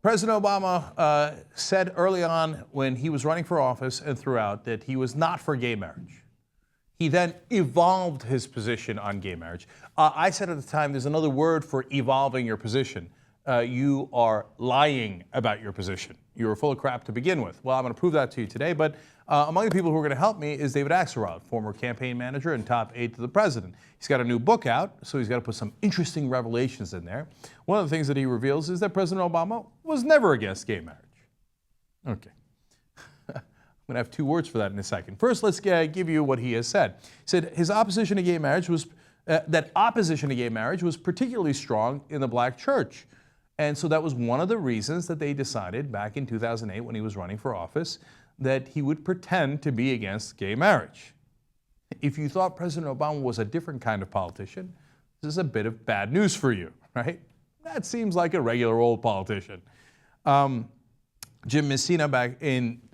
President Obama said early on when he was running for office and throughout that he was not for gay marriage. He then evolved his position on gay marriage. I said at the time, there's another word for evolving your position. You are lying about your position. You were full of crap to begin with. Well, I'm going to prove that to you today, but among the people who are going to help me is David Axelrod, former campaign manager and top aide to the president. He's got a new book out, so he's got to put some interesting revelations in there. One of the things that he reveals is that President Obama was never against gay marriage. Okay. I'm going to have two words for that in a second. First, let's give you what he has said. He said his opposition to gay marriage was, that opposition to gay marriage was particularly strong in the black church. And so that was one of the reasons that they decided back in 2008 when he was running for office that he would pretend to be against gay marriage. If you thought President Obama was a different kind of politician, this is a bit of bad news for you, right? That seems like a regular old politician. Jim Messina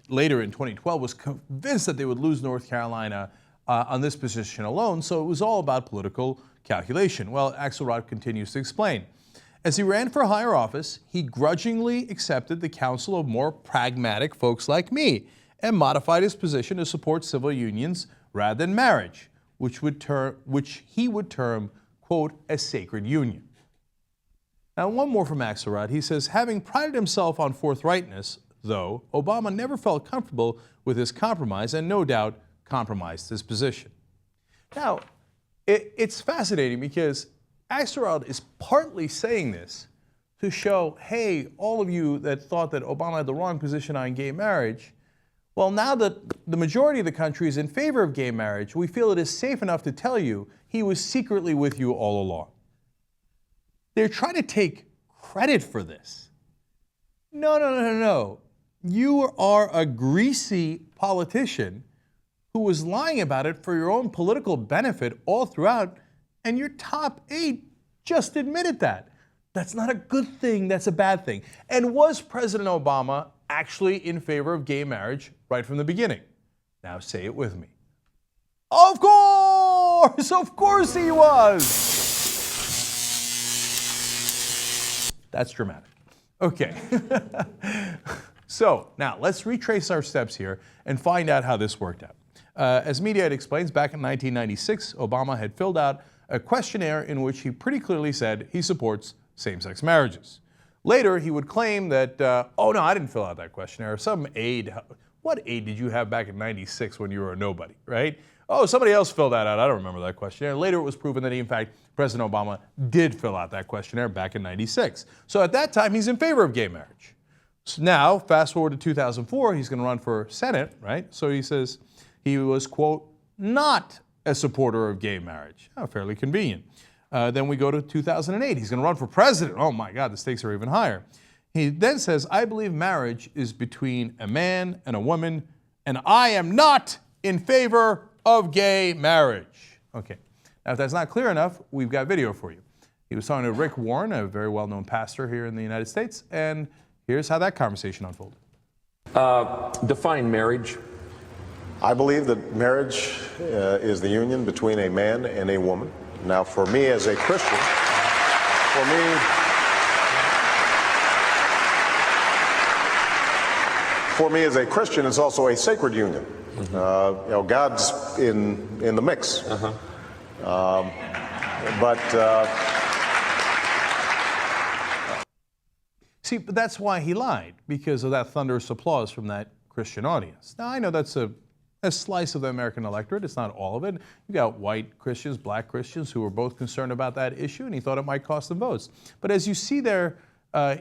later in 2012 was convinced that they would lose North Carolina on this position alone, so it was all about political calculation. Well, Axelrod continues to explain. As he ran for higher office, he grudgingly accepted the counsel of more pragmatic folks like me and modified his position to support civil unions rather than marriage, which he would term, quote, a sacred union. Now, one more from Axelrod. He says, having prided himself on forthrightness, though, Obama never felt comfortable with his compromise and no doubt compromised his position. Now, it's fascinating because Axelrod is partly saying this to show, hey, all of you that thought that Obama had the wrong position on gay marriage, well, now that the majority of the country is in favor of gay marriage, we feel it is safe enough to tell you he was secretly with you all along. They're trying to take credit for this. No. You are a greasy politician who was lying about it for your own political benefit all throughout, and your top aide just admitted that. That's not a good thing, that's a bad thing. And was President Obama actually in favor of gay marriage right from the beginning? Now say it with me. Of course he was! That's dramatic. Okay. So now let's retrace our steps here and find out how this worked out. As Mediaite explains, back in 1996, Obama had filled out a questionnaire in which he pretty clearly said he supports same-sex marriages. Later, he would claim that, oh no, I didn't fill out that questionnaire. Some aide, what aide did you have back in 96 when you were a nobody, right? Oh, somebody else filled that out. I don't remember that questionnaire. Later, it was proven that he, in fact, President Obama did fill out that questionnaire back in 96. So at that time, he's in favor of gay marriage. So now, fast forward to 2004, he's going to run for Senate, right? So he says he was, quote, not a supporter of gay marriage. Oh, fairly convenient. Then we go to 2008. He's going to run for president. Oh my God, the stakes are even higher. He then says, I believe marriage is between a man and a woman, and I am not in favor of gay marriage. Okay, now if that's not clear enough, we've got video for you. He was talking to Rick Warren, a very well-known pastor here in the United States, and here's how that conversation unfolded. Define marriage. I believe that marriage is the union between a man and a woman. Now, for me as a Christian, it's also a sacred union. Mm-hmm. God's in the mix. Uh-huh. See, but that's why he lied, because of that thunderous applause from that Christian audience. Now, I know that's a slice of the American electorate. It's not all of it. You got white Christians, black Christians who were both concerned about that issue, and he thought it might cost them votes. But as you see there, as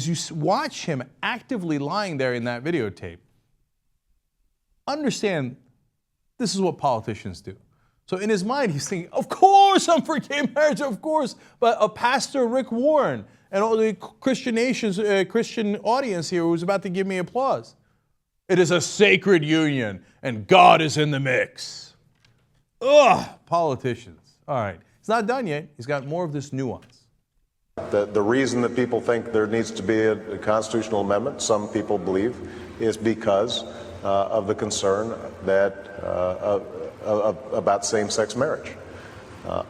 you watch him actively lying there in that videotape, understand this is what politicians do. So in his mind, he's thinking, of course I'm for gay marriage, of course. But a pastor, Rick Warren, and all the Christian audience here was about to give me applause. It is a sacred union, and God is in the mix. Ugh, politicians. All right, it's not done yet. He's got more of this nuance. The reason that people think there needs to be a constitutional amendment, some people believe, is because of the concern that about same-sex marriage.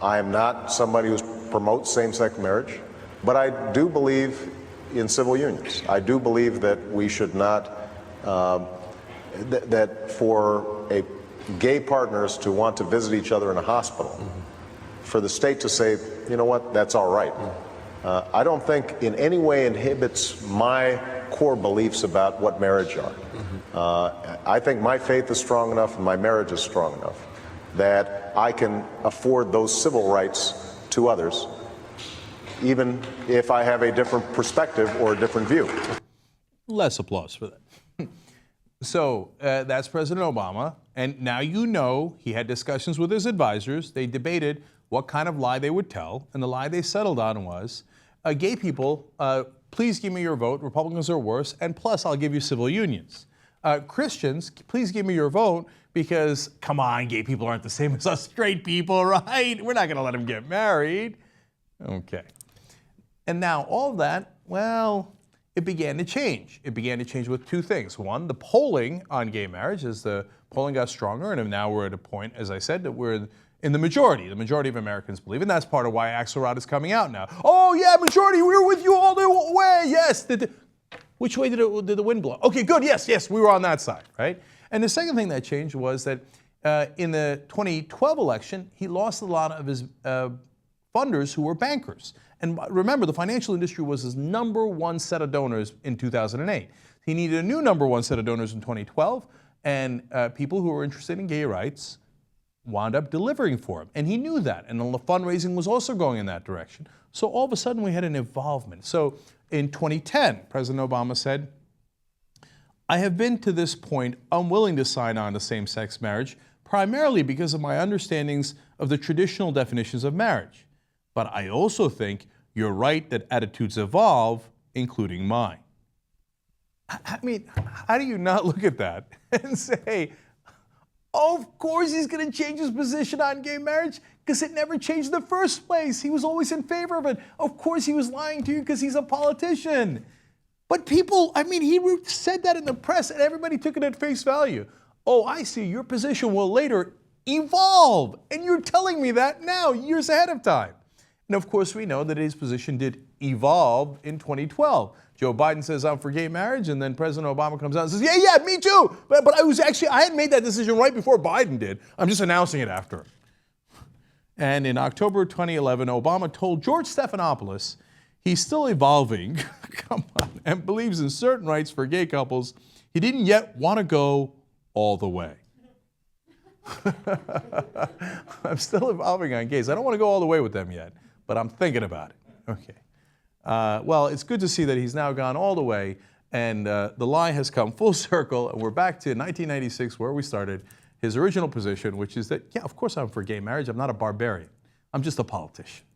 I am not somebody who promotes same-sex marriage, but I do believe in civil unions. I do believe that we should not, that for gay partners to want to visit each other in a hospital, for the state to say, you know what, that's all right, I don't think in any way inhibits my core beliefs about what marriage are. I think my faith is strong enough and my marriage is strong enough that I can afford those civil rights to others, even if I have a different perspective or a different view. Less applause for that. So that's President Obama, and now you know he had discussions with his advisors. They debated what kind of lie they would tell, and the lie they settled on was, gay people, please give me your vote, Republicans are worse, and plus I'll give you civil unions. Christians, please give me your vote because, come on, gay people aren't the same as us straight people, right? We're not going to let them get married. Okay. And now all of that, well, it began to change. It began to change with two things. One, the polling on gay marriage, as the polling got stronger, and now we're at a point, as I said, that we're in the majority. The majority of Americans believe, and that's part of why Axelrod is coming out now. Oh yeah, majority, we were with you all the way, yes. Which way did the wind blow? Okay, good, yes, we were on that side, right? And the second thing that changed was that in the 2012 election, he lost a lot of his funders who were bankers. And remember, the financial industry was his number one set of donors in 2008. He needed a new number one set of donors in 2012, and people who were interested in gay rights wound up delivering for him. And he knew that, and the fundraising was also going in that direction. So all of a sudden we had an involvement. So in 2010, President Obama said, I have been to this point unwilling to sign on to same-sex marriage, primarily because of my understandings of the traditional definitions of marriage. But I also think you're right that attitudes evolve, including mine. I mean, how do you not look at that and say, of course he's going to change his position on gay marriage because it never changed in the first place. He was always in favor of it. Of course he was lying to you because he's a politician. But people, I mean, he said that in the press and everybody took it at face value. Oh, I see, your position will later evolve. And you're telling me that now, years ahead of time. And of course we know that his position did evolve in 2012. Joe Biden says, I'm for gay marriage, and then President Obama comes out and says, yeah, me too. But I had made that decision right before Biden did. I'm just announcing it after him. And in October 2011, Obama told George Stephanopoulos he's still evolving, come on, and believes in certain rights for gay couples. He didn't yet want to go all the way. I'm still evolving on gays. I don't want to go all the way with them yet, but I'm thinking about it. Okay. Well, it's good to see that he's now gone all the way, and the lie has come full circle, and we're back to 1996 where we started, his original position, which is that, yeah, of course I'm for gay marriage. I'm not a barbarian. I'm just a politician.